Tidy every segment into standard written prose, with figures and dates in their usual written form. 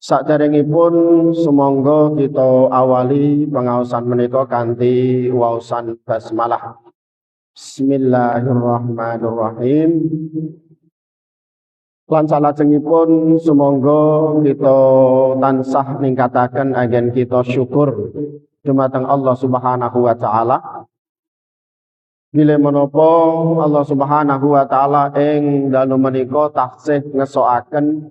Saderengipun sumangga kita awali pengaosan menika kanthi waosan basmalah. Bismillahirrahmanirrahim. Lan salajengipun sumangga kita tansah ningkataken anggen kita syukur dumateng Allah Subhanahu wa taala. Bila menapa Allah Subhanahu wa taala ing dalem menika taksih ngesokaken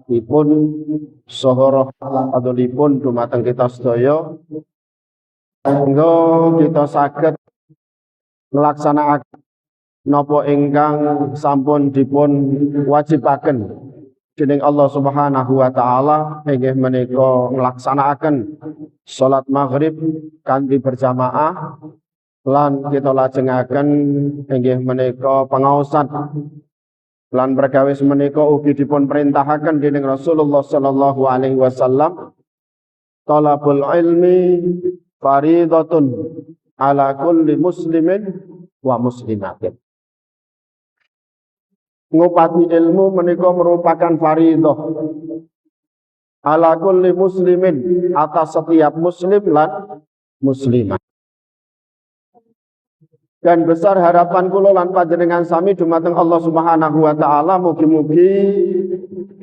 dipun saha rahmatipun dumateng kita sedaya sehingga kita saged nglaksanakaken napa ingkang sampun dipun wajibaken dening Allah Subhanahu wa taala inggih menika nglaksanakaken salat maghrib kanthi berjamaah lan kita lajengaken inggih menika pangaosan lan perkawis menika ugi dipun perintahaken dening Rasulullah sallallahu alaihi wasallam talabul ilmi faridatun ala kulli muslimin wa muslimatin. Ngupati ilmu menika merupakan faridah ala kulli muslimin atas setiap muslim lan muslimah. Dan besar harapan kula lan panjenengan sami dumateng Allah Subhanahu wa taala mugi-mugi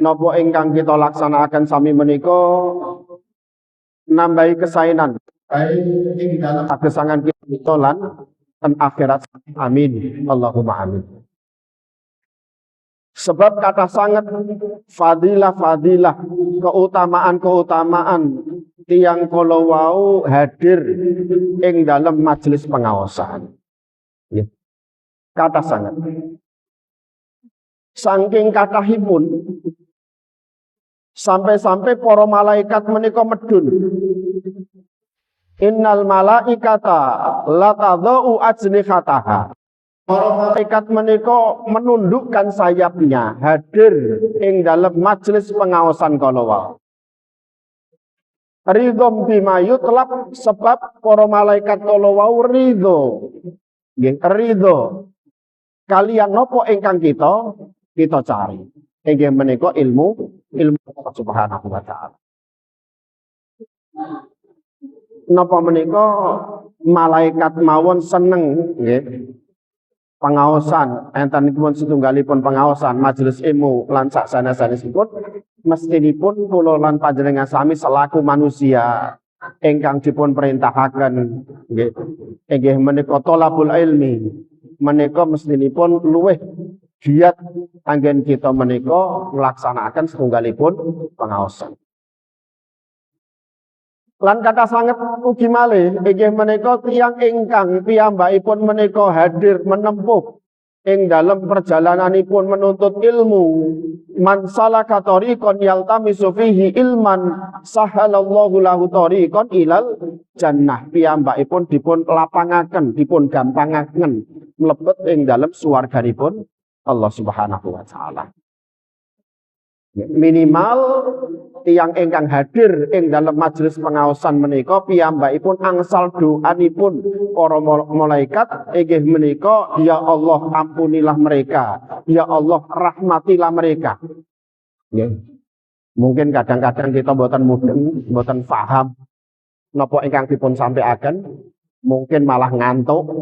napa ingkang kita laksanakaken sami menika nambahi kesainan ing dalem pagesangan kita lan akhirat. Amin. Allahumma amin. Sebab kata sangat fadilah-fadilah, keutamaan-keutamaan tiyang kala wau hadir ing dalam majelis pengaosan. Ya. Kata sangat. Saking kathahipun sampai-sampai para malaikat menika medun. Innal malaikata latadau ajnihataha. Para malaikat menika menundukkan sayapnya hadir ing dalam majelis pengaosan kala wau. Ridhom bima yutlab, sebab para malaikat kala wau ridho. Nggih, ridho kalian nopo ingkang kita cari. Inggih menika ilmu Allah Subhanahu wa taala. Napa menika malaikat mawon seneng nggih pengaosan entanipun setunggalipun pengaosan majelis ilmu lan sak sanes-sanesipun mestinipun kula lan panjenengan sami selaku manusia ingkang dipun perintahaken nggih inggih menika thalabul ilmi menika mestinipun luweh giat anggen kita menika nglaksanakaken setunggalipun pengaosan. Lan kata sanget ugi malih inggih menika tiyang ingkang piyambakipun menika hadir menempuh ing dalam perjalananipun menuntut ilmu. Man salaka tariqan yaltamisu fihi ilman sahalallahu lahu tariqan ilal jannah. Piyambakipun dipun lapangaken, dipun gampangaken mlebet ing dalam swarganipun Allah Subhanahu wa taala. Minimal tiyang ingkang hadir ing dalam majelis pengaosan menika piyambakipun angsal doanipun para malaikat inggih menika, ya Allah ampunilah mereka, ya Allah rahmatilah mereka. Nggih. Mungkin kadang-kadang kita mboten mudeng, mboten paham napa ingkang dipun sampaikan, mungkin malah ngantuk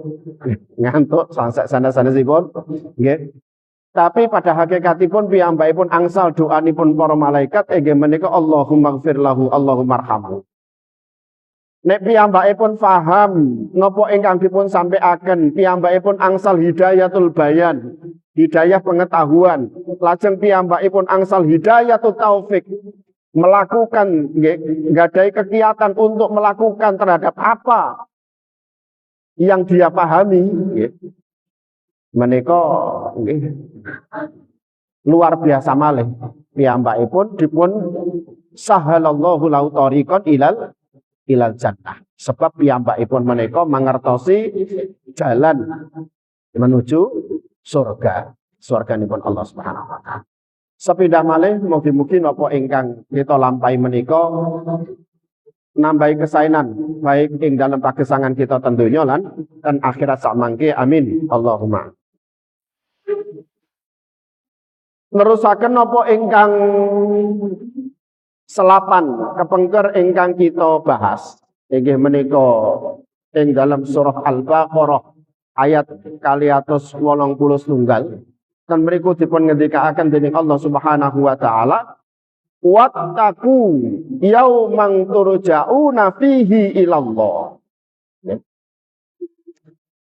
sanes-sanesipun nggih. Tapi pada hakikatipun piyambakipun angsal doanipun para malaikat inggih menika Allahumma ighfir lahu, Allahumma arhamhu. Nek piyambakipun paham napa ingkang dipun sampaikan, piyambakipun angsal hidayatul bayan, hidayah pengetahuan, lajeng piyambakipun angsal hidayatul taufik, melakukan nggadahi kegiatan untuk melakukan terhadap apa yang dia pahami nggih. Menika nggih luar biasa malih piyambakipun dipun sahalallahu lahu tariqan ilal jannah. Sebab piyambakipun menika mangertosi jalan menuju surga, surganipun Allah Subhanahu wa taala. Sepindah malih mugi-mugi napa ingkang kita lampahi menika nambahi kesainan baik ing dalam pagesangan kita tentunya lan dan akhirat samangke. Amin. Allahumma. Nerusaken napa ingkang selapan kepengker ingkang kita bahas inggih menika ing dalam surah Al-Baqarah ayat 280 dan mriku dipun ngendikaaken dening Allah Subhanahu wa taala wattaqu yauman turja'una fihi ilallah.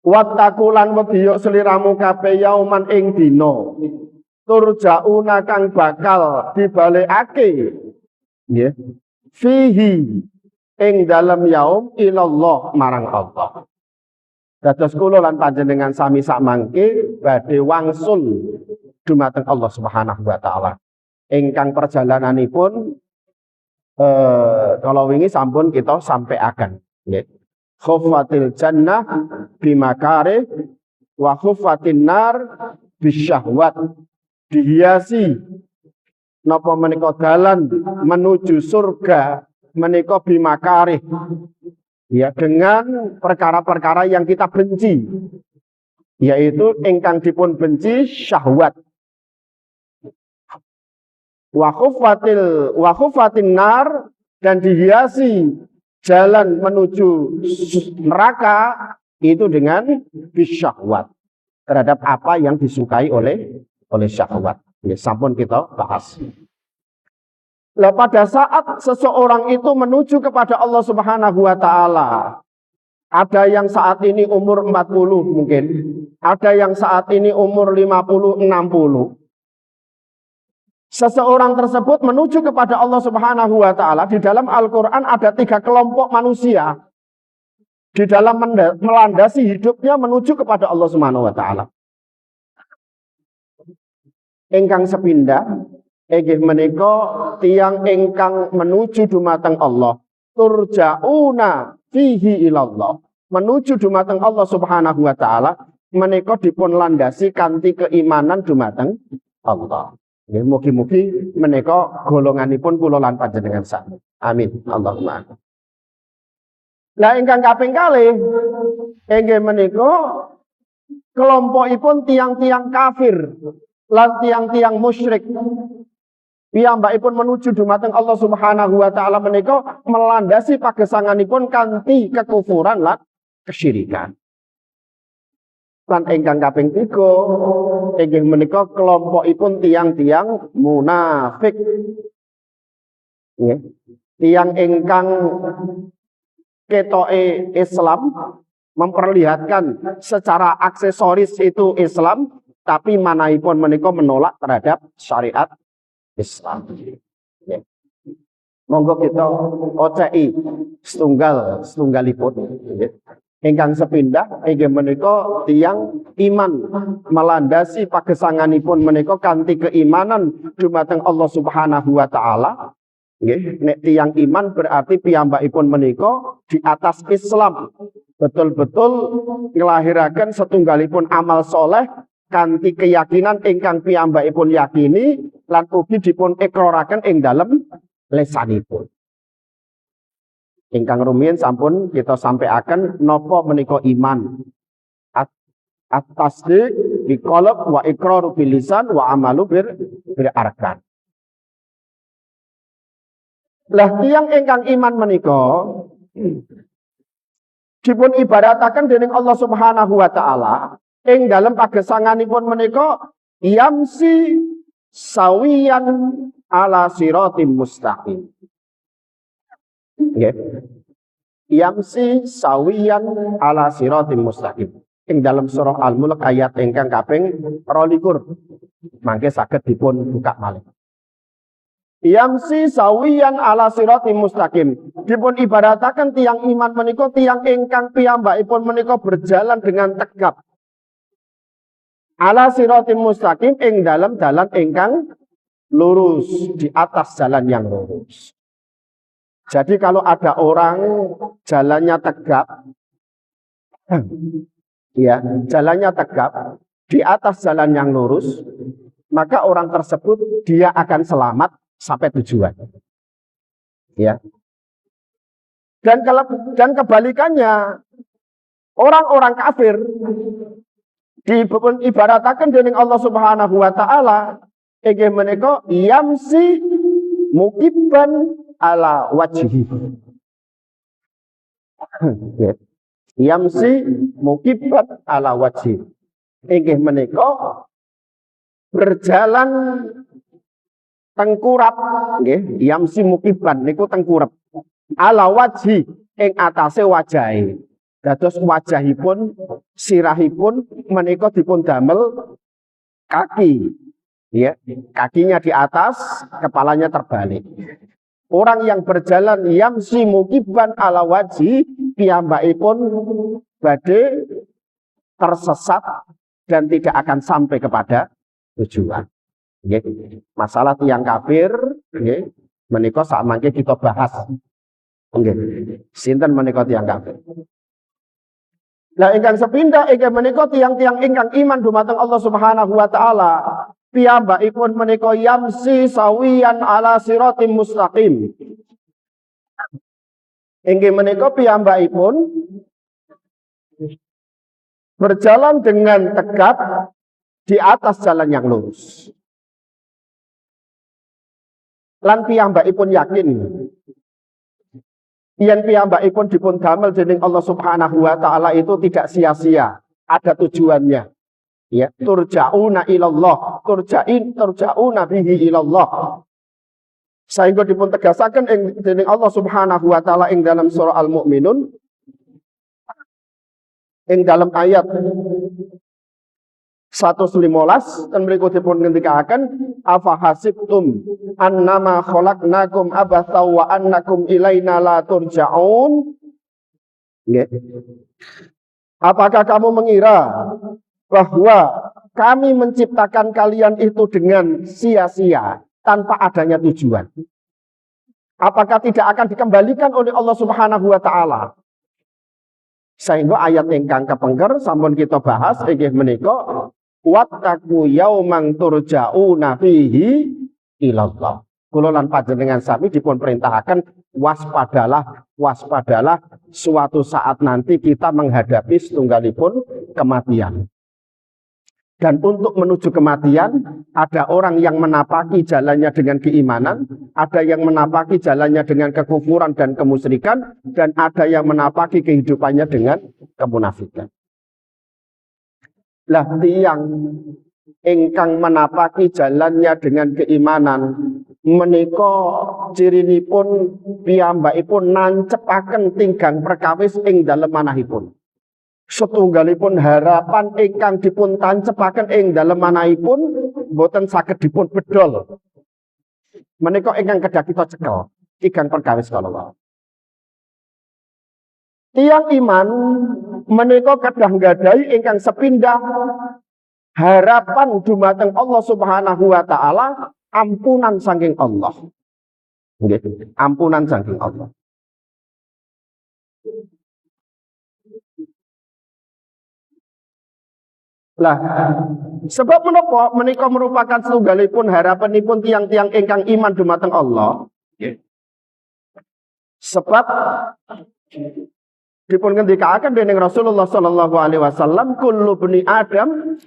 Wattaqu lan wedya sliramu kabeh yauman ing dina turja'una kang bakal dibalekake nggih fihi ing dalam yaum ilallah marang Allah. Dados kula lan panjenengan sami sak mangke badhe wangsul dumateng Allah Subhanahu wa taala. Ingkang perjalananipun kalau wingi sampun kita sampaikan nggih. Khuffatil jannah bimakare wa khuffatin nar bisyahwat. Dihiasi napa menika dalan menuju surga menika bimakare ya dengan perkara-perkara yang kita benci yaitu ingkang dipun benci syahwat. Wa khuffatin nar dan dihiasi jalan menuju neraka itu dengan bisyahwat terhadap apa yang disukai oleh syahwat. Ya, sampun kita bahas. Lah pada saat seseorang itu menuju kepada Allah Subhanahu wa taala, ada yang saat ini umur 40 mungkin, ada yang saat ini umur 50, 60. Seseorang tersebut menuju kepada Allah Subhanahu wa taala. Di dalam Al-Qur'an ada 3 kelompok manusia di dalam melandasi hidupnya menuju kepada Allah Subhanahu wa taala. Ingkang sepindah inggih menika tiyang ingkang menuju dumateng Allah. Turja'una fihi ilallah. Menuju dumateng Allah Subhanahu wa taala menika dipun landasi kanthi keimanan dumateng Allah. Nggih mugi-mugi menika golonganipun kula lan panjenengan sami. Amin. Allahumma amin. Lah ingkang kaping kalih inggih menika kelompokipun tiang-tiang kafir lan tiang-tiang musyrik. Piyambakipun menuju dumateng Allah Subhanahu wa taala menika melandasi pagesanganipun kanthi kekufuran lan kesyirikan. Lan ingkang kaping 3 inggih menika kelompokipun tiang-tiang munafik. Nggih. Tiang ingkang ketoke Islam memperlihatkan secara aksesoris itu Islam tapi manahipun menika menolak terhadap syariat Islam. Nggih. Monggo kita oceki setunggalipun nggih. Ingkang sepindah inggih menika tiyang iman melandasi pagesanganipun menika kanthi keimanan dumateng Allah Subhanahu wa taala. Nggih, nek tiyang iman berarti piyambakipun menika di atas Islam. Betul-betul nglahiraken setunggalipun amal soleh kanthi keyakinan ingkang piyambakipun yakini lan ugi dipun ikraraken ing dalem lesanipun. Ingkang rumiyin sampun kita sampaikan napa menika iman. At-tasdiq biqalb wa iqraru bil lisan wa amalu bil arkan. Lah tiyang ingkang iman menika dipun ibarataken dening Allah Subhanahu wa taala ing dalem pagesanganipun menika yamsi sawiyan ala siratim mustaqim. Nggih. Yamsi sawiyan ala siratim mustaqim. Ing dalam surah Al-Mulk ayat ingkang kaping 22. Mangke saged dipun buka malih. Yamsi sawiyan ala siratim mustaqim. Dipun ibarataken tiang iman menika tiang ingkang piyambakipun menika berjalan dengan tegap. Ala siratim mustaqim ing dalam dalan ingkang lurus, di atas jalan yang lurus. Jadi kalau ada orang jalannya tegap, ya jalannya tegap di atas jalan yang lurus, maka orang tersebut dia akan selamat sampai tujuan. Ya. Dan kebalikannya, orang-orang kafir diibarataken dening Allah Subhanahu wa taala inggih menika yamsi mukibban ala wajhi. Yamsi mukibban ala wajhi. Inggih menika berjalan tengkurap, nggih. Yamsi mukibban niku tengkurap. Ala wajhi ing atase wajahe. Dados wajahipun, sirahipun menika dipun damel kaki. Ya, kakinya di atas, kepalanya terbalik. Orang yang berjalan yamsi mukibban ala wajhi piyambakipun badhe tersesat dan tidak akan sampai kepada tujuan. Nggih. Masalah tiyang kafir nggih menika samangke kita bahas. Nggih. Sinten menika tiyang kafir? Lah ingkang sepindah inggih menika tiyang-tiyang ingkang iman dumateng Allah Subhanahu wa taala. Piyambakipun menika yamsi sawiyan ala siratim mustaqim. Inggih menika piyambakipun berjalan dengan tegap di atas jalan yang lurus. Lan piyambakipun yakin yen piyambakipun dipun damel dening Allah Subhanahu wa taala itu tidak sia-sia, ada tujuannya. Ya, turja'una ilallah, turja'una bihi ilallah. Sehingga dipun tegasaken ing dening Allah Subhanahu wa taala ing dalam surah Al-Mu'minun ing dalam ayat 115 dan berikut dipun ngendikaken afa hasibtum annama khalaqnakum abatha wa annakum ilaina la turja'un. Nggih. Apakah kamu mengira bahwa kami menciptakan kalian itu dengan sia-sia tanpa adanya tujuan? Apakah tidak akan dikembalikan oleh Allah Subhanahu wa taala? Sehingga ayat ingkang kepengker sampun kita bahas inggih menika wattaqu yauman turja'una fihi ilallah. Kula lan panjenengan sami dipun perintahaken waspadalah suatu saat nanti kita menghadapi setunggalipun kematian. Dan untuk menuju kematian, ada orang yang menapaki jalannya dengan keimanan, ada yang menapaki jalannya dengan kekufuran dan kemusyrikan, dan ada yang menapaki kehidupannya dengan kemunafikan. Lah tiyang ingkang menapaki jalannya dengan keimanan, menika cirinipun piyambakipun nancepaken tinggang perkawis ing dalem manahipun. Setunggalipun harapan ingkang dipun tancepaken ing dalem manahipun boten saged dipun bedol. Menika ingkang kedah kita cekel tigang perkawis kala. Tiyang iman menika kedah nggadahi ingkang sepindah harapan dumateng Allah Subhanahu wa taala ampunan saking Allah. Nggih, ampunan saking Allah. Lah, sebab menapa menika merupakan setunggalipun harapanipun tiang-tiang ingkang iman dumateng Allah. Sebab dipun ngendikaaken dening Rasulullah sallallahu alaihi wasallam kullu bani Adam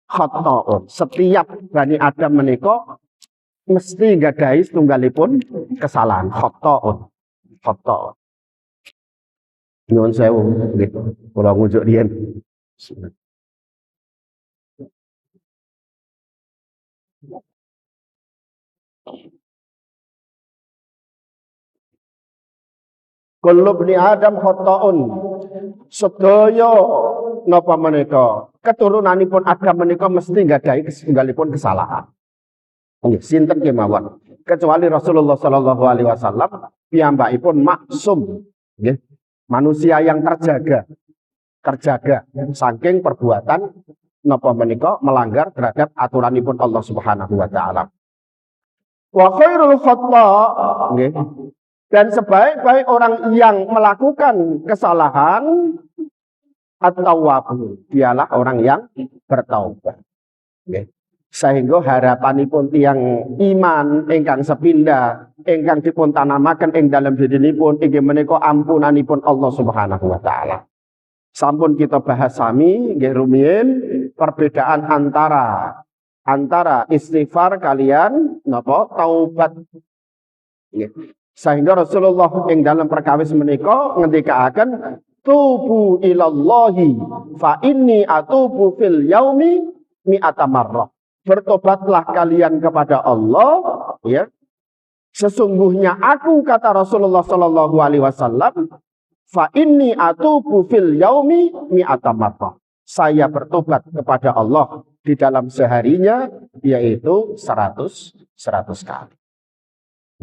khata'un. Setiap bani Adam menika mesti gadahi setunggalipun kesalahan. Khata'un. Khata'un. Nyuwun sewu nggih. Kula ngujuk riyen. Kullu bani Adam khata'un. Sedaya napa menika keturunanipun Adam menika mesti nggadahi setunggalipun kesalahan. Nggih, sinten kemawon. Kecuali Rasulullah sallallahu alaihi wasallam piyambakipun maksum, nggih. Manusia yang terjaga saking perbuatan napa menika melanggar terhadap aturanipun Allah Subhanahu wa taala. Wa khairul khata' nggih. Dan sebaik-baik orang yang melakukan kesalahan at-tawwab, dialah orang yang bertaubat. Okay. Sehingga harapanipun tiang iman ingkang sepindah, ingkang dipun tanamaken ing dalam dirinipun inggih menika ampunanipun Allah Subhanahu wa taala. Sampun kita bahas sami nggih rumiyin perbedaan antara istighfar kalian napa taubat. Sehingga Rasulullah ing dalam perkawis menika ngendikaaken tubu ilallahi fa inni atubu fil yaumi mi'ata marrah. Bertobatlah kalian kepada Allah, ya. Sesungguhnya aku, kata Rasulullah sallallahu alaihi wasallam, fa inni atubu fil yaumi mi'ata marrah. Saya bertobat kepada Allah di dalam seharinya yaitu 100 kali.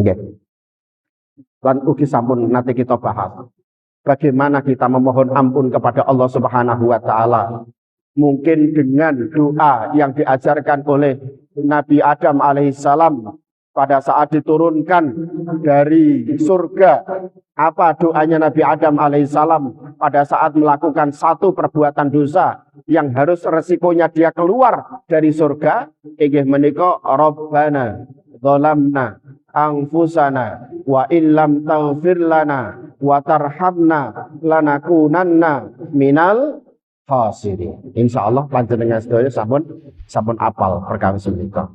Nggih. Lan ugi sampun nanti kita bahas bagaimana kita memohon ampun kepada Allah Subhanahu wa taala. Mungkin dengan doa yang diajarkan oleh Nabi Adam alaihissalam pada saat diturunkan dari surga. Apa doanya Nabi Adam alaihissalam pada saat melakukan satu perbuatan dosa yang harus resikonya dia keluar dari surga? Inggih menika Rabbana dzalamna anfusana wa illam taghfir lana wa tarhamna lanakunanna minal khasirin. Insyaallah panjenengan sedaya sampun apal perkawis menika.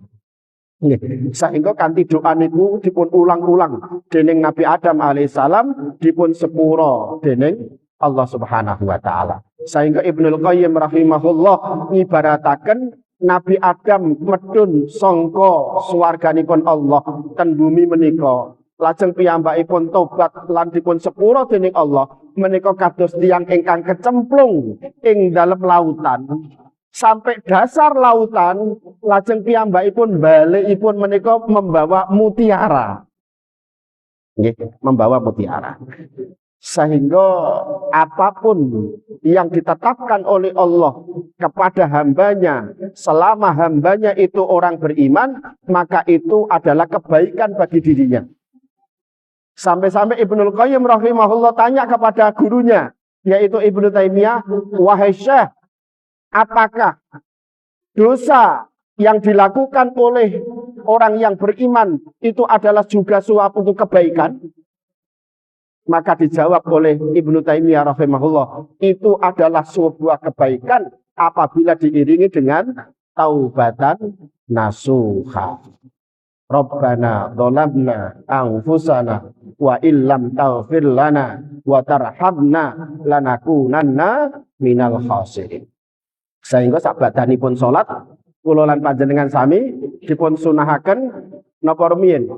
Sehingga kanthi doa niku dipun ulang-ulang dening Nabi Adam alaihissalam, dipun sepura dening Allah Subhanahu wa taala. Sehingga Ibnul Qayyim rahimahullah ngibarataken Nabi Adam medun sangka swarganipun Allah ten bumi menika, lajeng piyambakipun tobat lan dipun sepura dening Allah, menika kados tiyang ingkang kecemplung ing dalem lautan sampai dasar lautan, lajeng piyambakipun balikipun menika membawa mutiara. Nggih, membawa mutiara. Sehingga apapun yang ditetapkan oleh Allah kepada hambanya, selama hambanya itu orang beriman, maka itu adalah kebaikan bagi dirinya. Sampai-sampai Ibnul Qayyim rahimahullah tanya kepada gurunya, yaitu Ibnu Taimiyah, wahai Syekh, apakah dosa yang dilakukan oleh orang yang beriman itu adalah juga suatu kebaikan? Maka dijawab oleh Ibnu Taimiyah rahimahullah, itu adalah sebuah kebaikan apabila diiringi dengan taubatan nasuha. Rabbana dzalamna anfusana wa illam taghfir lana wa tarhamna lanakunanna minal khasirin. Sehingga sabadanipun salat kula lan panjenengan sami dipun sunahaken napa rumiyin?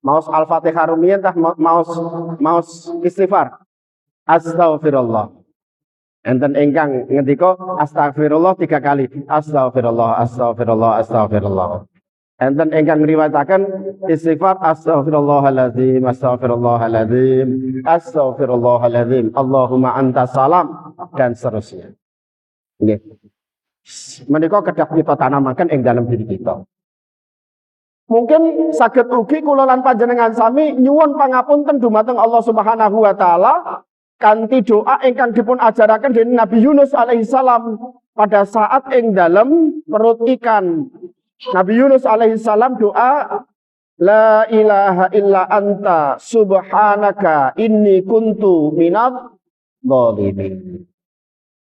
Maos Al-Fatihah rumiyin tah maos istighfar. Astaghfirullah. Enten ingkang ngendika astagfirullah 3 kali. Astaghfirullah, astaghfirullah, astaghfirullah. Enten ingkang ngriwayataken istighfar astaghfirullahaladzim, astaghfirullahaladzim, astaghfirullahaladzim, Allahumma anta salam, dan seterusnya. Nggih. Menika kedah kita tanamaken ing dalam diri kita. Mungkin saged ugi kula lan panjenengan sami nyuwun pangapunten dumateng Allah Subhanahu wa taala kanthi doa ingkang dipun ajaraken dening Nabi Yunus alaihissalam pada saat ing dalam perut ikan. Nabi Yunus alaihissalam doa, la ilaha illa anta subhanaka inni kuntu minadz dzalimin.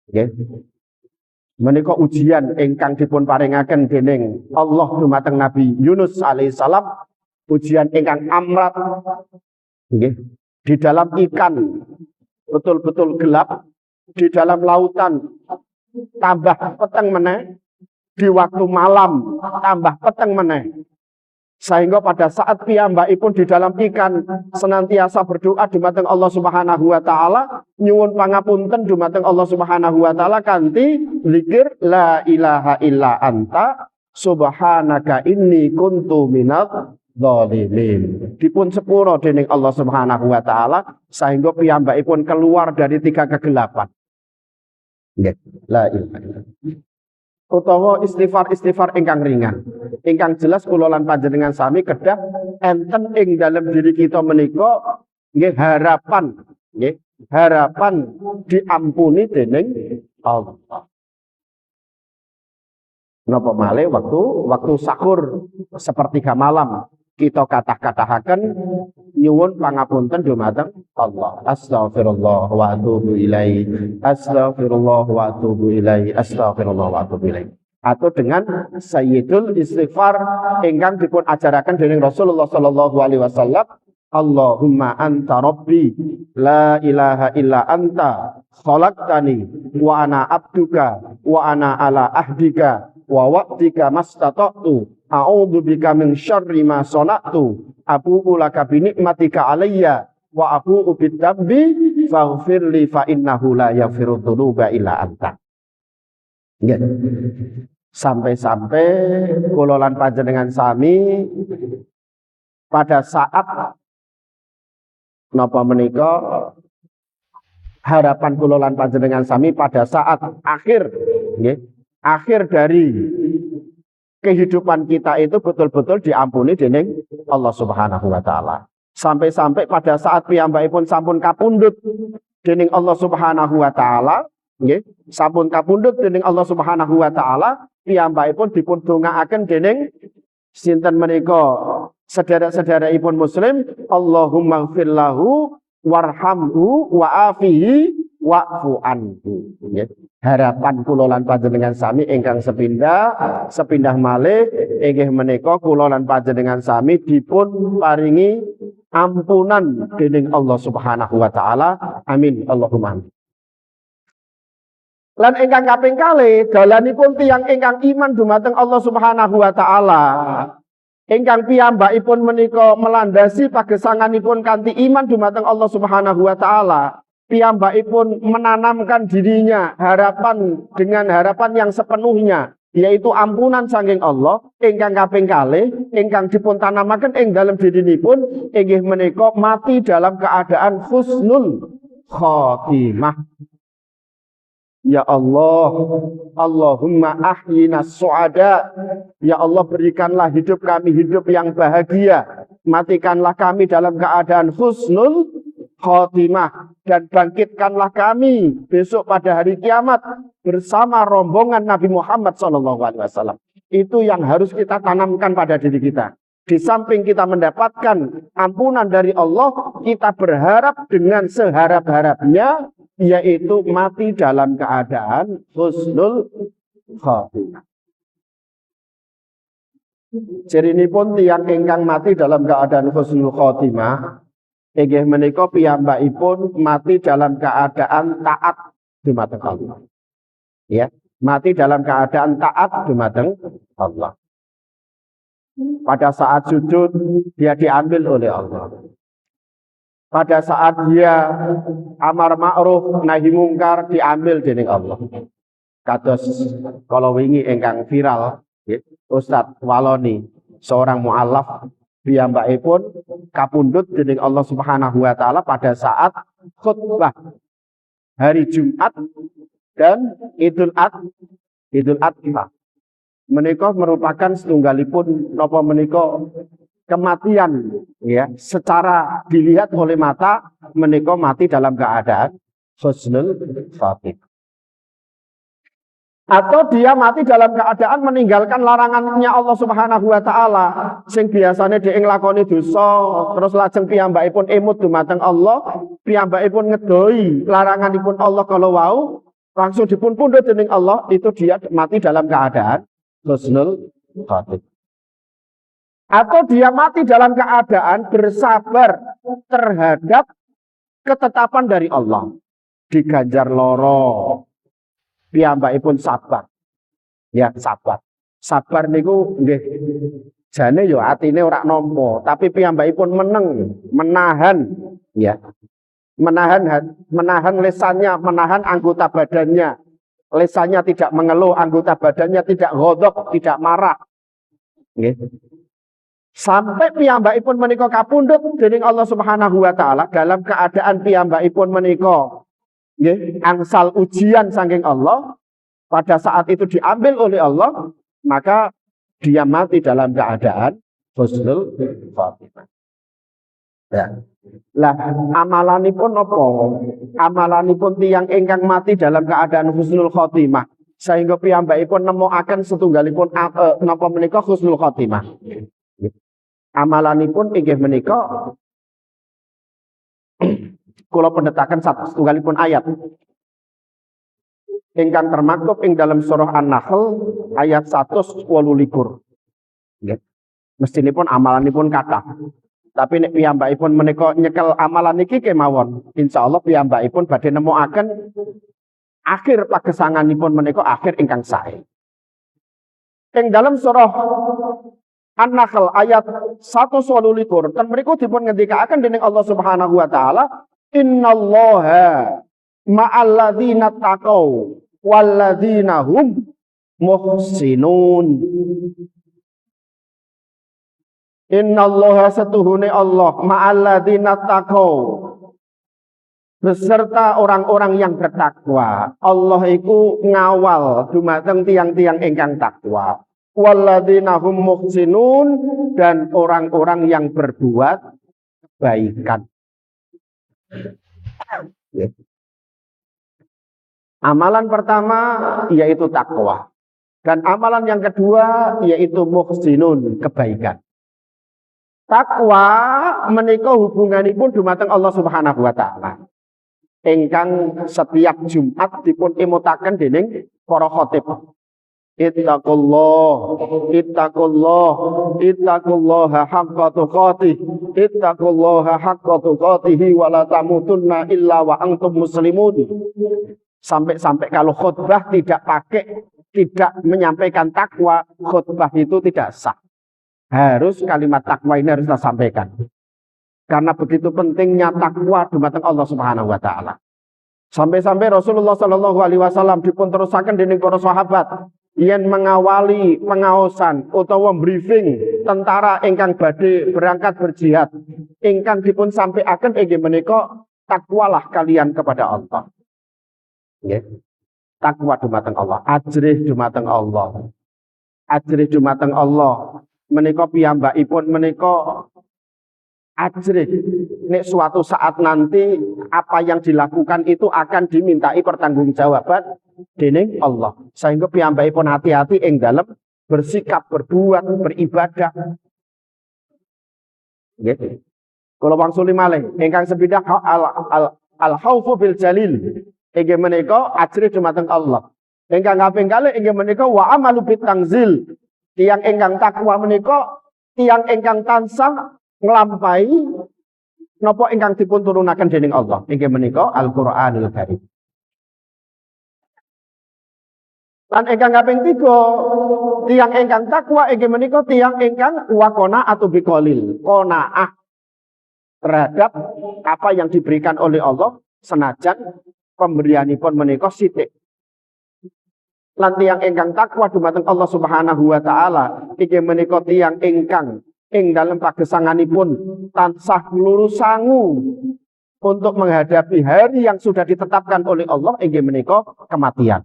Nggih. Menika ujian ingkang dipun paringaken dening Allah dumateng Nabi Yunus alaihissalam, ujian ingkang amrat. Nggih. Di dalam ikan betul-betul gelap, di dalam lautan tambah peteng meneh, di waktu malam tambah peteng meneh. Sehingga pada saat piyambakipun di dalam ikan senantiasa berdoa dumateng Allah Subhanahu wa taala, nyuwun pangapunten dumateng Allah Subhanahu wa taala kanthi zikir la ilaha illa anta subhanaka inni kuntu minadz dzalimin. Dipun sepura dening Allah Subhanahu wa taala sehingga piyambakipun keluar dari 3 kegelapan. Nggih, la ilaha illa. Utawa istighfar ingkang ringan, ingkang jelas kula lan panjenengan sami kedah enten ing dalam diri kita menika nggih harapan diampuni dening Allah. Napa malih waktu sahur sepertiga malam kita katahaken nyuwun pangapunten dumateng Allah. Astaghfirullah wa atubu ilaihi. Astaghfirullah wa atubu ilaihi. Astaghfirullah wa atubu ilaihi. Atau dengan sayyidul istighfar ingkang dipun ajaraken dening Rasulullah sallallahu alaihi wasallam, Allahumma anta rabbi la ilaha illa anta khalaqtani wa ana abduka wa ana ala ahdika wa wa'dika mastata'tu a'udzu bika min syarri ma sana'tu abu'u laka bi ni'matika alayya wa abu'u bidzambi faghfirli fa innahu la yaghfiru dzunuba illa anta. Nggih. Sampai-sampai kula lan panjenengan sami pada saat napa menika harapan kula lan panjenengan sami pada saat akhir nggih, akhir dari kehidupan kita itu betul-betul diampuni dening Allah Subhanahu wa taala. Sampai-sampai pada saat piyambakipun sampun kapundhut dening Allah Subhanahu wa taala, nggih, sampun kapundhut dening Allah Subhanahu wa taala, piyambakipun dipun dongaaken dening sinten menika sedherek-sedherekipun muslim, Allahumma ighfir lahu warhamhu wa'afihi wa'fu anhu. Harapan kula lan panjenengan sami ingkang sepindah malih inggih menika kula lan panjenengan sami dipun paringi ampunan dening Allah Subhanahu wa taala. Amin Allahumma amin. Lan ingkang kaping kalih dalanipun tiyang ingkang iman dumateng Allah Subhanahu wa taala. Ingkang piyambakipun menika melandasi pagesanganipun kanthi iman dumateng Allah Subhanahu wa taala. Piyambakipun menanamkan dirinya dengan harapan yang sepenuhnya, yaitu ampunan saking Allah. Ingkang kaping kalih ingkang dipun tanamaken ing dalem dirinipun inggih menika mati dalam keadaan husnul khotimah. Ya Allah, Allahumma ahyina su'ada. Ya Allah, berikanlah hidup kami hidup yang bahagia. Matikanlah kami dalam keadaan husnul khotimah. Dan bangkitkanlah kami besok pada hari kiamat bersama rombongan Nabi Muhammad SAW. Itu yang harus kita tanamkan pada diri kita. Di samping kita mendapatkan ampunan dari Allah, kita berharap dengan seharap-harapnya, yaitu mati dalam keadaan husnul khotimah. Cirinipun tiyang ingkang mati dalam keadaan husnul khotimah inggih menika piyambakipun mati dalam keadaan taat dumateng Allah. Ya, mati dalam keadaan taat dumateng Allah. Pada saat sujud dia diambil oleh Allah. Pada saat dia amar ma'ruf nahi mungkar diambil dening Allah. Kados kalau wingi ingkang viral, Ustadz Waloni, seorang mu'alaf, piyambakipun kapundhut dening Allah Subhanahu wa taala pada saat khutbah hari Jumat dan Idul Adha. Menika merupakan setunggalipun napa menika kematian, ya, secara dilihat oleh mata menika mati dalam keadaan husnul khotimah. Atau dia mati dalam keadaan meninggalkan larangannya Allah Subhanahu wa taala. Sing biasanya dia nglakoni dosa, terus lajeng piyambakipun emut dumateng Allah, piyambakipun ngedoi laranganipun Allah kalau wau, langsung dipun pundhut dening Allah, itu dia mati dalam keadaan husnul khotimah. Atau dia mati dalam keadaan bersabar terhadap ketetapan dari Allah. Diganjar loro, piyambakipun sabar. Ya, sabar. Sabar niku nggih jane ya atine ora nampa, tapi piyambakipun menahan, ya. Menahan lesannya, menahan anggota badannya. Lesannya tidak mengeluh, anggota badannya tidak ghadab, tidak marah. Nggih. Sampai piyambakipun menika kapundhut dening Allah Subhanahu wa taala dalam keadaan piyambakipun menika nggih angsal ujian saking Allah, pada saat itu diambil oleh Allah, maka dia mati dalam keadaan husnul khotimah. Ya. Lah amalanipun napa? Amalanipun tiyang ingkang mati dalam keadaan husnul khotimah sehingga piyambakipun nemokaken setunggalipun napa menika husnul khotimah. Amalanipun inggih menika kula pendhetaken satunggalipun ayat ingkang termaktub ing dalam surah An-Nahl ayat 128. Nggih. Mestinipun amalanipun kathah. Tapi nek piyambakipun menika nyekel amalan niki kemawon, insyaallah piyambakipun badhe nemokaken akhir pagesanganipun menika akhir ingkang sae. Ing dalam surah An-Nahl ayat 121 ten mriku dipun ngendikaaken dening Allah Subhanahu wa taala, innallaha ma'al ladzina taqau wal ladzina hum muhsinun. Innallaha satuhune Allah ma'al ladzina taqau, beserta orang-orang yang bertakwa. Allah iku ngawal dumateng tiang-tiang ingkang takwa. Walladzina hum muhsinun, dan orang-orang yang berbuat kebaikan. Amalan pertama yaitu takwa, dan amalan yang kedua yaitu muhsinun, kebaikan. Takwa menika hubunganipun dumateng Allah Subhanahu wa taala. Ingkang setiap Jumat dipun emutaken dening para khatib. Ittaqullah, ittaqullah, ittaqullaha haqqa tuqatih, ittaqullaha haqqa tuqatih wa la tamutunna illa wa antum muslimun. Sampai kalau khutbah tidak menyampaikan takwa, khutbah itu tidak sah. Harus kalimat takwa ini harus kita sampaikan. Karena begitu pentingnya takwa dumateng Allah Subhanahu wa taala. Sampai-sampai Rasulullah Shallallahu alaihi wasallam dipun terusaken dening para sahabat yen mengawali pengaosan utawa briefing tentara ingkang badhe berangkat berjihad, ingkang dipun sampaikan inggih menika takwalah kalian kepada Allah. Nggih. Takwa dumateng Allah, ajrih dumateng Allah. Ajrih dumateng Allah. Menika piyambakipun menika ajrih. Nek suatu saat nanti apa yang dilakukan itu akan dimintai pertanggungjawaban dening Allah. Sehingga piyambakipun hati-hati ing dalam bersikap, berbuat, beribadah. Nggih. Kula wangsuli malih ingkang sepidah al-khaufu bil jalil. Inggih menika ajrih dumateng Allah. Ingkang kaping kalih inggih menika wa amalu bit tangzil. Tiang ingkang takwa menika tiang ingkang tansah nglampahi napa ingkang dipun turunaken dening Allah. Inggih menika Al-Qur'anul Karim. Lan ingkang kaping 3, tiang ingkang takwa inggih menika tiang ingkang waqona atau biqolil, qanaah terhadap apa yang diberikan oleh Allah senajan pemberianipun menika sithik. Lan tiyang ingkang takwa dumateng Allah Subhanahu wa taala inggih menika tiyang ingkang ing dalem pagesanganipun tansah lurus sangu untuk menghadapi hari yang sudah ditetapkan oleh Allah inggih menika kematian.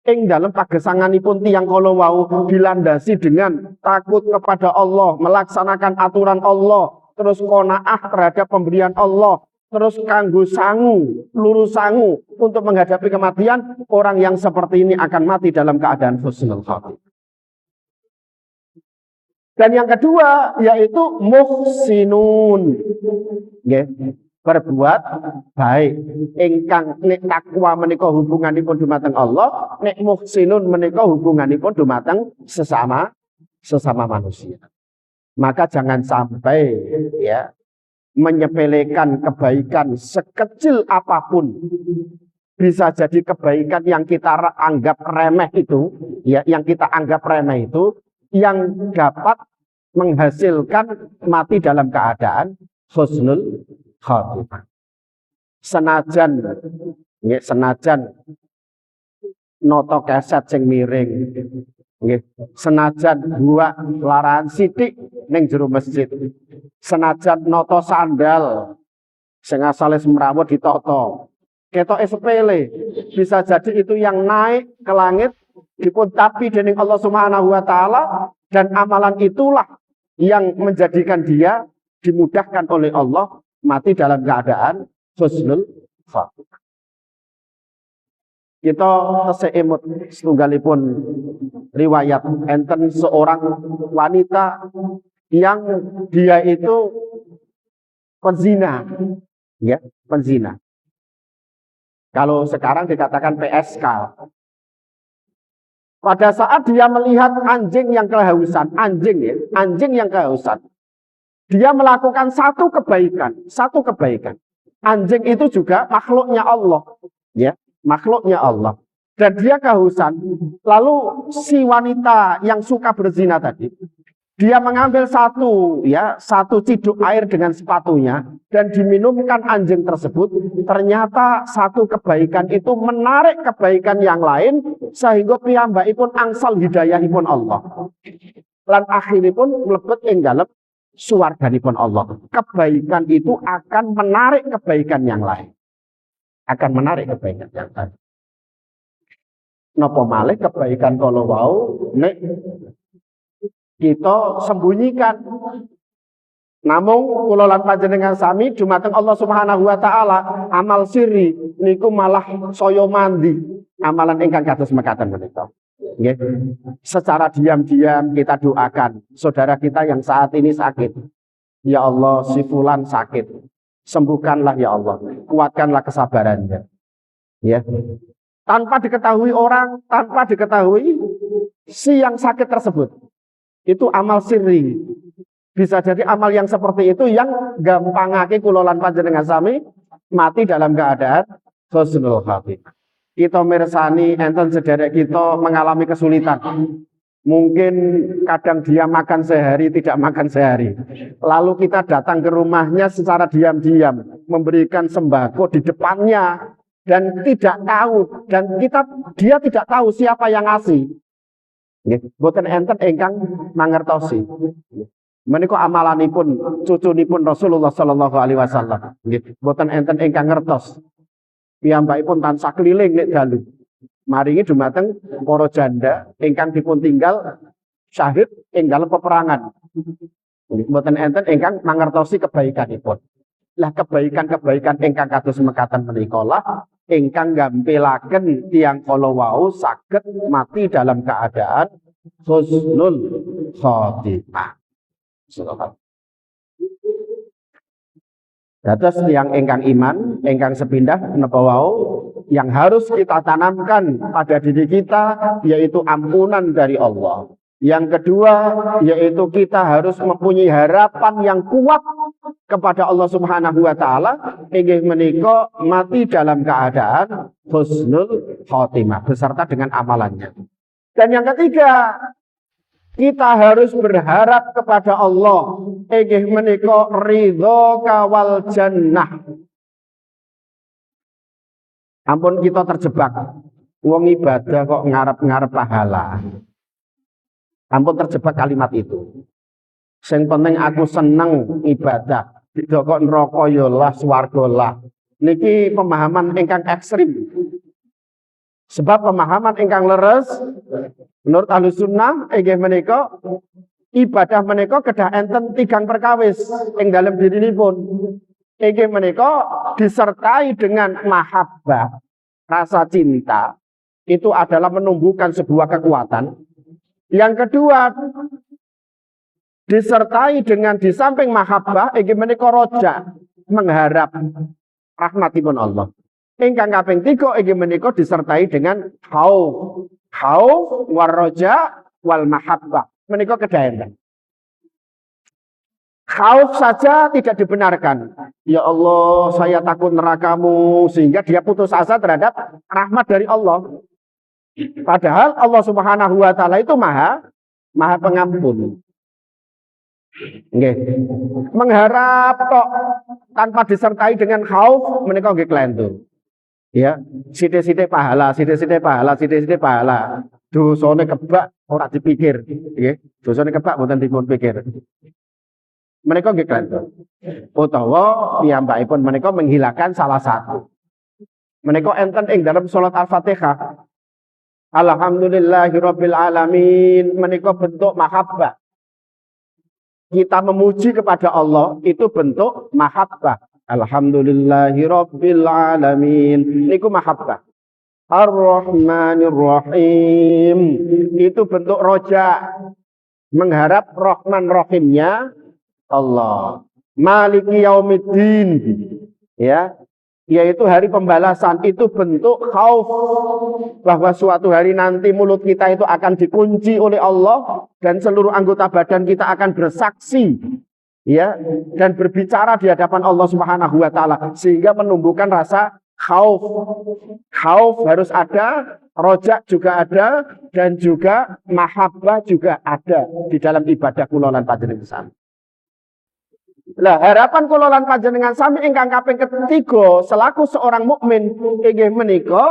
Ing dalem pagesanganipun tiyang kala wau dilandasi dengan takut kepada Allah, melaksanakan aturan Allah, terus qanaah terhadap pemberian Allah, terus kanggo sangu, lurus sangu untuk menghadapi kematian. Orang yang seperti ini akan mati dalam keadaan husnul khatimah. Dan yang kedua yaitu muhsinun, berbuat baik. Ingkang nek takwa menika hubunganipun dumateng Allah, nek muhsinun menika hubunganipun dumateng sesama manusia. Maka jangan sampai ya menyepelekan kebaikan sekecil apapun. Bisa jadi kebaikan yang kita anggap remeh itu, ya, yang kita anggap remeh itu, yang dapat menghasilkan mati dalam keadaan husnul khatimah. Senajan noto keset sing miring, senajan buak larahan sithik ning jero masjid, senajan noto sandal sing asale semrawut ditata, ketoke sepele, bisa jadi itu yang naik ke langit dipuntapi dening Allah Subhanahu wa taala, dan amalan itulah yang menjadikan dia dimudahkan oleh Allah mati dalam keadaan husnul khatimah. Kita seemut setunggalipun riwayat enten seorang wanita yang dia itu penzina, ya, penzina. Kalau sekarang dikatakan PSK. Pada saat dia melihat anjing yang kehausan, anjing yang kehausan, Dia melakukan satu kebaikan. Anjing itu juga makhluknya Allah, ya, makhluknya Allah. Dan dia kehausan. Lalu si wanita yang suka berzina tadi, dia mengambil satu ciduk air dengan sepatunya dan diminumkan anjing tersebut. Ternyata satu kebaikan itu menarik kebaikan yang lain sehingga piyambakipun angsal hidayahipun Allah. Lan akhiripun mlebet ing dalem suwarganipun Allah. Kebaikan itu akan menarik kebaikan yang lain. Akan menarik kebaikan yang lain. Napa malih kebaikan kala wau nek kita sembunyikan. Namung kula lan panjenengan sami dumateng Allah Subhanahu wa taala, amal sirri niku malah saya mandi amalan ingkang kados mekaten menika. Nggih. Secara diam-diam kita doakan saudara kita yang saat ini sakit. Ya Allah, si fulan sakit. Sembuhkanlah ya Allah. Kuatkanlah kesabarannya. Ya. Tanpa diketahui orang, tanpa diketahui si yang sakit tersebut. Itu amal sirri. Bisa jadi amal yang seperti itu yang gampangake kula lan panjenengan sami mati dalam keadaan husnul khatimah. Kita mirsani enten sederek kita mengalami kesulitan. Mungkin kadang dia makan sehari, tidak makan sehari. Lalu kita datang ke rumahnya secara diam-diam, memberikan sembako di depannya dan tidak tahu, dan dia tidak tahu siapa yang ngasih. Boten enten ingkang mangertosi. Menika amalanipun cucunipun Rasulullah sallallahu alaihi wasallam. Boten enten ingkang ngertos. Piyambakipun tansah keliling nek dalu. Maringi dumateng para janda ingkang dipun tinggal syahid ing dalem peperangan. Boten enten ingkang mangertosi kebaikanipun. Lah kebaikan-kebaikan ingkang kados mekaten menika lah ingkang gampilaken tiyang kala wau saged mati dalam keadaan husnul khatimah. Dados tiyang ingkang iman, ingkang sepindah menapa wau yang harus kita tanamkan pada diri kita yaitu ampunan dari Allah. Yang kedua yaitu kita harus mempunyai harapan yang kuat kepada Allah Subhanahu wa taala inggih menika mati dalam keadaan husnul khotimah beserta dengan amalannya. Dan yang ketiga, kita harus berharap kepada Allah inggih menika ridho kawal jannah. Ampun kita terjebak wong ibadah kok ngarep-ngarep pahala. Ampun terjebak kalimat itu. Sing penting aku seneng ibadah, tidak kok neraka ya lah, swarga lah. Niki pemahaman ingkang ekstrim. Sebab pemahaman ingkang leres menurut Ahlus Sunnah inggih menika ibadah menika kedah enten tigang perkawis ing dalem dirinipun. Inggih menika disertai dengan mahabbah, rasa cinta. Itu adalah menumbuhkan sebuah kekuatan. Yang kedua, disertai dengan di samping mahabbah inggih menika roja, mengharap rahmatipun Allah. Ingkang kaping 3 inggih menika disertai dengan khauf war roja wal mahabbah. Menika kedaenten. Khauf saja tidak dibenarkan. Ya Allah, saya takut nerakamu, sehingga dia putus asa terhadap rahmat dari Allah. Padahal Allah Subhanahu wa taala itu maha pengampun. Nggih. Mengharap tok tanpa disertai dengan khauf menika nggih klentu. Ya, sithik-sithik pahala. Dosane kebak ora dipikir, nggih. Dosane kebak mboten dipun pikir. Menika nggih klentu. Utawa piyambakipun menika menghilangkan salah satu. Menika enten ing dalam salat Al-Fatihah. Alhamdulillahirabbil alamin, menika bentuk mahabbah. Kita memuji kepada Allah itu bentuk mahabbah. Alhamdulillahirabbil alamin, niku mahabbah. Ar-Rahmanir Rahim, itu bentuk roja, mengharap Rahman Rahimnya Allah. Maliki Yaumiddin, ya, yaitu hari pembalasan, itu bentuk khauf bahwa suatu hari nanti mulut kita itu akan dikunci oleh Allah dan seluruh anggota badan kita akan bersaksi, ya, dan berbicara di hadapan Allah Subhanahu wa taala sehingga menumbuhkan rasa khauf. Khauf harus ada, rojak juga ada, dan juga mahabbah juga ada di dalam ibadah kula lan panjenengan sami. Lah harapan kula lan panjenengan sami ingkang kaping ketiga selaku seorang mukmin inggih menika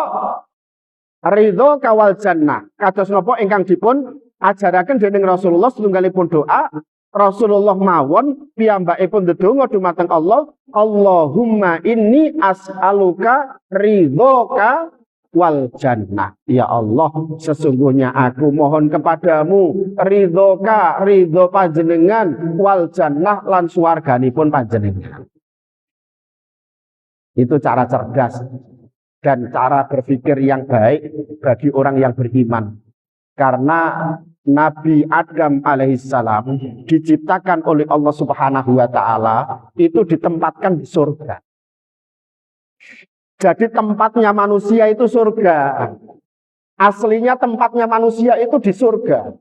ridho kawal jannah. Kados napa ingkang dipun ajaraken dening Rasulullah setunggalipun doa Rasulullah mawon piyambakipun ndedonga dumateng Allah, Allahumma inni as'aluka ridhoka wal jannah. Ya Allah, sesungguhnya aku mohon kepadamu ridhoka, ridho panjenengan, wal jannah lan swarganipun panjenengan. Itu cara cerdas dan cara berpikir yang baik bagi orang yang beriman. Karena Nabi Adam alaihissalam diciptakan oleh Allah Subhanahu wa taala itu ditempatkan di surga. Jadi tempatnya manusia itu surga. Aslinya tempatnya manusia itu di surga.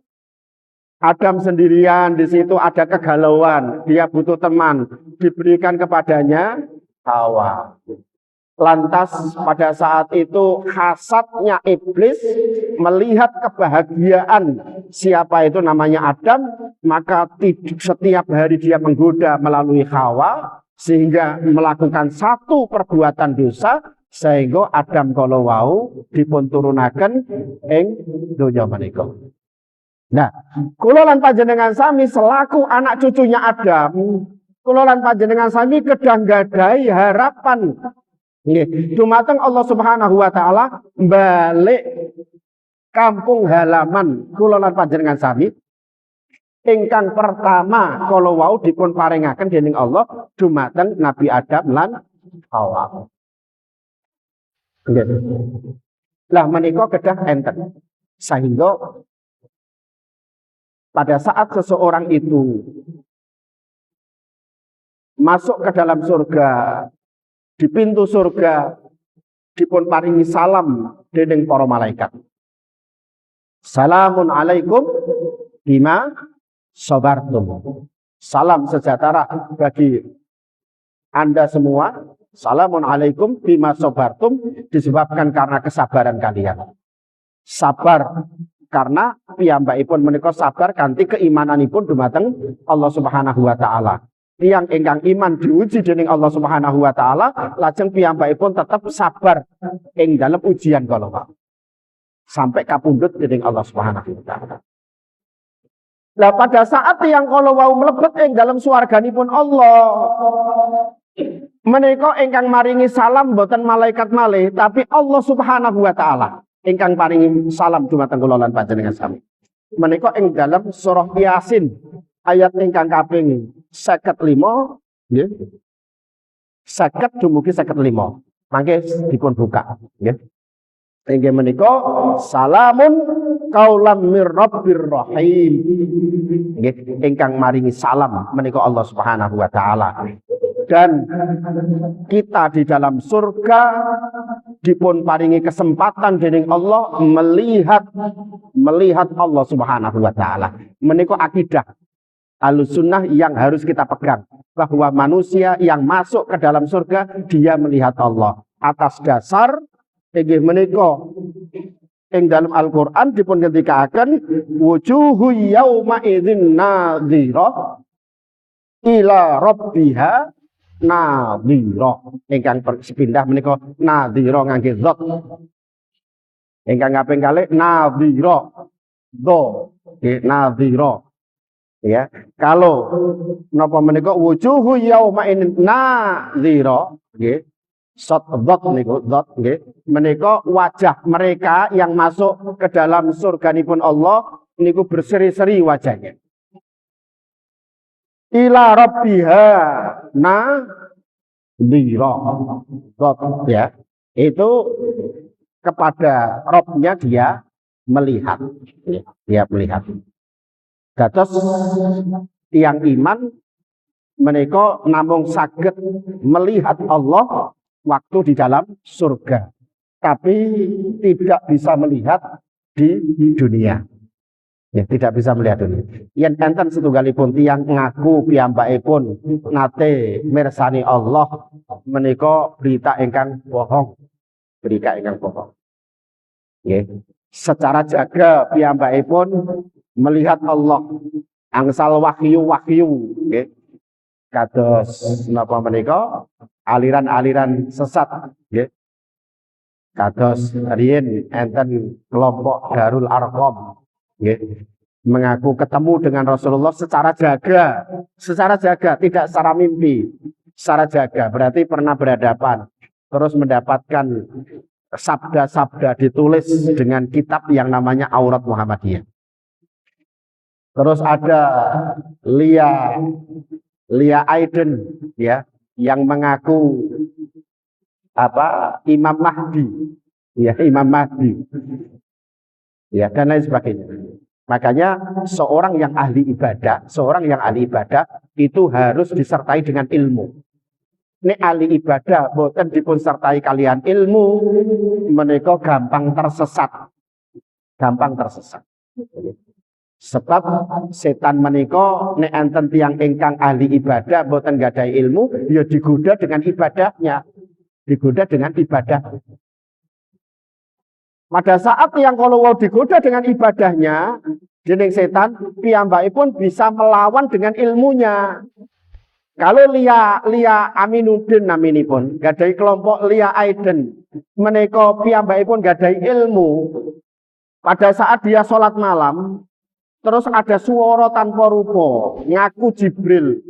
Adam sendirian di situ ada kegalauan, dia butuh teman, diberikan kepadanya Hawa. Lantas pada saat itu hasadnya iblis melihat kebahagiaan siapa itu namanya Adam, maka setiap hari dia menggoda melalui Hawa sehingga melakukan satu perbuatan dosa sehingga Adam kala wau dipun turunaken ing donya menika. Nah, kula lan panjenengan sami selaku anak cucunya Adam, kula lan panjenengan sami kedang gadahi harapan dumateng Allah Subhanahu wa taala balik kampung halaman kula lan panjenengan sami ingkang pertama kala wau dipun paringaken dening Allah dumateng Nabi Adam lan Hawa. Lah menika kedah enten sehingga pada saat seseorang itu masuk ke dalam surga, di pintu surga dipun paringi salam dening para malaikat. Salamun alaikum bima sabartum. Salam sejahtera bagi Anda semua. Salamun alaikum bima sabartum disebabkan karena kesabaran kalian. Sabar karena piyambakipun menika sabar kanthi keimananipun dumateng Allah Subhanahu wa taala. Tiang ingkang iman diuji dening Allah Subhanahu wa taala lajeng piyambakipun tetap sabar ing dalam ujian kala wau sampai kapundhut dening Allah Subhanahu wa taala. Lah pada saat tiang kala wau mlebet ing dalam swarganipun Allah menika ingkang maringi salam boten malaikat malih tapi Allah Subhanahu wa taala ingkang paringi salam dumateng kula lan panjenengan sami. Menika ing dalam surah Yasin ayat ingkang kaping 55 nggih. 50 dumugi 55. Mangke dipun buka nggih. Inggih menika salamun qaulam mir rabbir rahim. Nggih, ingkang maringi salam menika Allah Subhanahu wa taala. Dan kita di dalam surga dipun paringi kesempatan dening Allah melihat Allah Subhanahu wa taala. Menika akidah Ahlussunnah yang harus kita pegang, bahwa manusia yang masuk ke dalam surga dia melihat Allah atas dasar inggih menika ing dalam Al-Qur'an dipun ngendikaken wujuhu yauma idzin nadhira ila rabbiha nadhira. Ingkang sepindah menika nadhira ngangge zat. Ingkang kaping kalih nadhira do nadhira. Ya, kalau napa menika wujuhu yauma idzin nadhira nggih. Zat niku zat nggih menika wajah mereka yang masuk ke dalam surganipun Allah niku berseri-seri wajahnya. Ila rabbiha nadhira. Zat ya. Itu kepada Rabbnya dia melihat. Dia melihat. Dados tiyang iman menika namung saged melihat Allah waktu di dalam surga, tapi tidak bisa melihat di dunia. Ya, tidak bisa melihat dunia. Yen enten setunggalipun tiyang ngaku piyambakipun nate mirsani Allah menika berita ingkang bohong. Berita ingkang bohong. Nggih. Secara jaga piyambakipun melihat Allah angsal wahyu-wahyu nggih. Kados napa menika aliran-aliran sesat nggih. Kados riyen enten kelompok Darul Arqam nggih, mengaku ketemu dengan Rasulullah secara jaga, tidak secara mimpi, secara jaga, berarti pernah berhadapan, terus mendapatkan sabda-sabda ditulis dengan kitab yang namanya Aurat Muhammadiyah. Terus ada Lia Aiden ya, yang mengaku Imam Mahdi, ya Imam Mahdi. Ya, dan lain sebagainya. Makanya seorang yang ahli ibadah itu harus disertai dengan ilmu. Ini ahli ibadah boten dipun sertai kalian ilmu, menika gampang tersesat. Sebab setan menika nek enten tiyang ingkang ahli ibadah boten gadai ilmu, ya digoda dengan ibadahnya. Pada saat yang kalau digoda dengan ibadahnya, dening setan, piyambakipun bisa melawan dengan ilmunya. Kalau Lia Aminuddin naminipun, gadai kelompok Lia Aiden, menika piyambakipun gadai ilmu. Pada saat dia sholat malam, terus ada suara tanpa rupa, ngaku Jibril,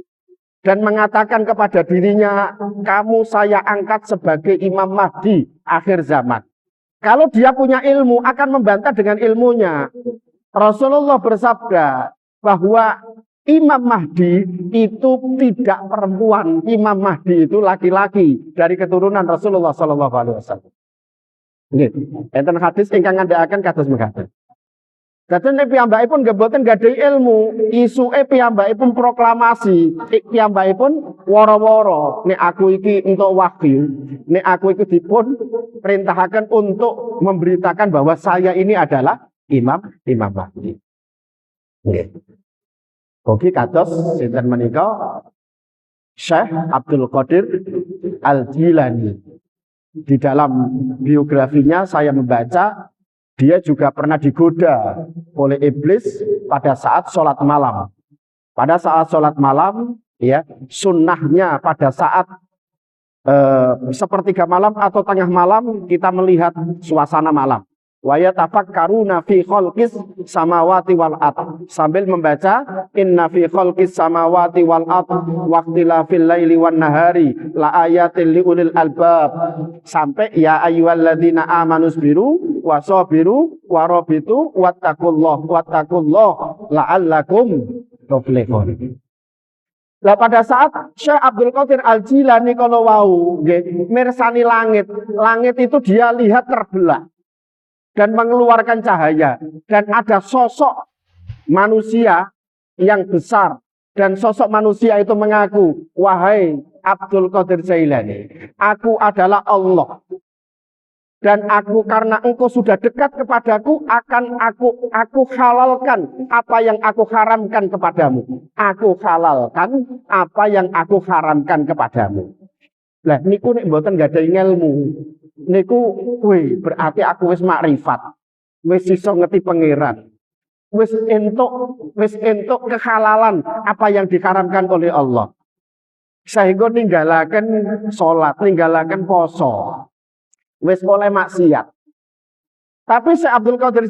dan mengatakan kepada dirinya, kamu saya angkat sebagai Imam Mahdi akhir zaman. Kalau dia punya ilmu, akan membantah dengan ilmunya. Rasulullah bersabda bahwa Imam Mahdi itu tidak perempuan. Imam Mahdi itu laki-laki dari keturunan Rasulullah SAW. Enten hadis ingkang ngandhakaken kados mekaten. Dados nek piyambakipun boten gadhahi ilmu, isuke piyambakipun proklamasi, piyambakipun woro-woro, nek aku iki entuk wahyu, nek aku iki dipun perintahaken untuk memberitakan bahwa saya ini adalah Imam Mahdi. Nggih. Ugi kados sinten menika Syekh Abdul Qadir Al-Jilani. Di dalam biografinya saya membaca dia juga pernah digoda oleh iblis pada saat sholat malam. Pada saat sholat malam, ya sunnahnya pada saat sepertiga malam atau tengah malam kita melihat suasana malam. Wa yatafakkaruna fi khalqis samawati wal ard, sambil membaca inna fi khalqis samawati wal ard waqtilafil laili wan nahari la ayatil liulil albab, sampai ya ayyuhalladzina amanu sabiru wasabiru warabitu wattaqullah la'allakum tuflihun. Lah pada saat Syekh Abdul Qadir Al-Jilani kalau wau nggih mirsani langit itu dia lihat terbelah dan mengeluarkan cahaya, dan ada sosok manusia yang besar, dan sosok manusia itu mengaku, wahai Abdul Qadir Jailani, aku adalah Allah, dan aku karena engkau sudah dekat kepadaku, akan aku halalkan apa yang aku haramkan kepadamu. Aku halalkan apa yang aku haramkan kepadamu. Lah niku nek mboten gak ada ilmu, niku berarti aku wis makrifat, wis iso ngerti pangeran, wis entuk kehalalan apa yang diharamkan oleh Allah, sehingga ninggalaken salat, ninggalaken poso, wis oleh maksiat. Tapi Syekh Abdul Qadir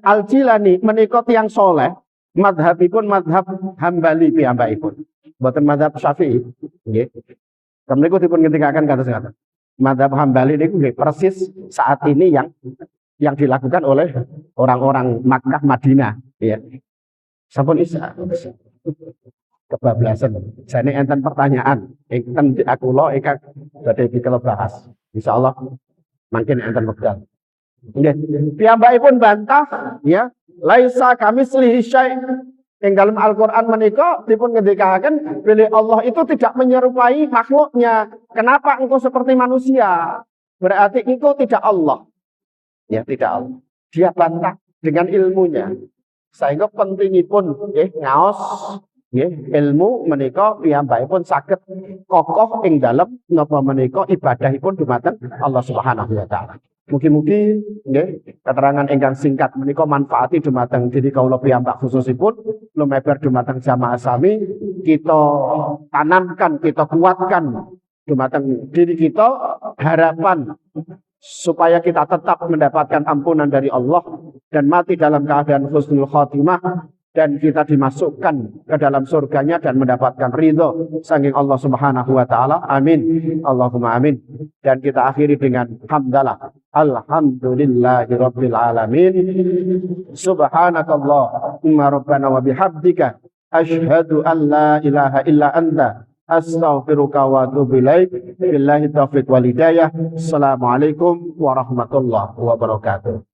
Al-Jilani menika tiyang soleh, madhabipun madhab Hambali piyambakipun, boten madhab Syafi'i. Nggih. Kemudian dipun ngendikaken kados ngaten. Madhab Hambali niku persis saat ini yang dilakukan oleh orang-orang Makkah Madinah, ya. Sampun isa kebablasan. Jane enten pertanyaan, enten akulo ingkang badhe dikala bahas. Insyaallah mungkin enten wekdal. Nggih, piyambakipun bantah ya, laisa kamislihi syai'. Ing dalam Al-Qur'an menika dipun ngendikaken bilih Allah itu tidak menyerupai makhluknya. Kenapa engkau seperti manusia? Berarti engkau tidak Allah. Ya, tidak Allah. Dia bantah dengan ilmunya. Sehingga pentingipun nggih ngaos nggih ilmu menika piyambakipun saged kokoh ing dalem napa menika ibadahipun dumateng Allah Subhanahu wa taala. Mugi-mugi nggih keterangan ingkang singkat menika manfaati dumateng diri kawula piyambak khususipun lumeber dumateng jamaah sami kita tanamkan, kita kuatkan dumateng diri kita harapan supaya kita tetap mendapatkan ampunan dari Allah dan mati dalam keadaan husnul khotimah dan kita dimasukkan ke dalam surganya dan mendapatkan ridho saking Allah Subhanahu wa taala. Amin. Allahumma amin. Dan kita akhiri dengan hamdalah. Alhamdulillahirabbil alamin. Subhanakallahumma rabbana wa bihamdika asyhadu an la ilaha illa anta astaghfiruka wa atubu ilaik. Billahi taufiq wal hidayah. Assalamualaikum warahmatullahi wabarakatuh.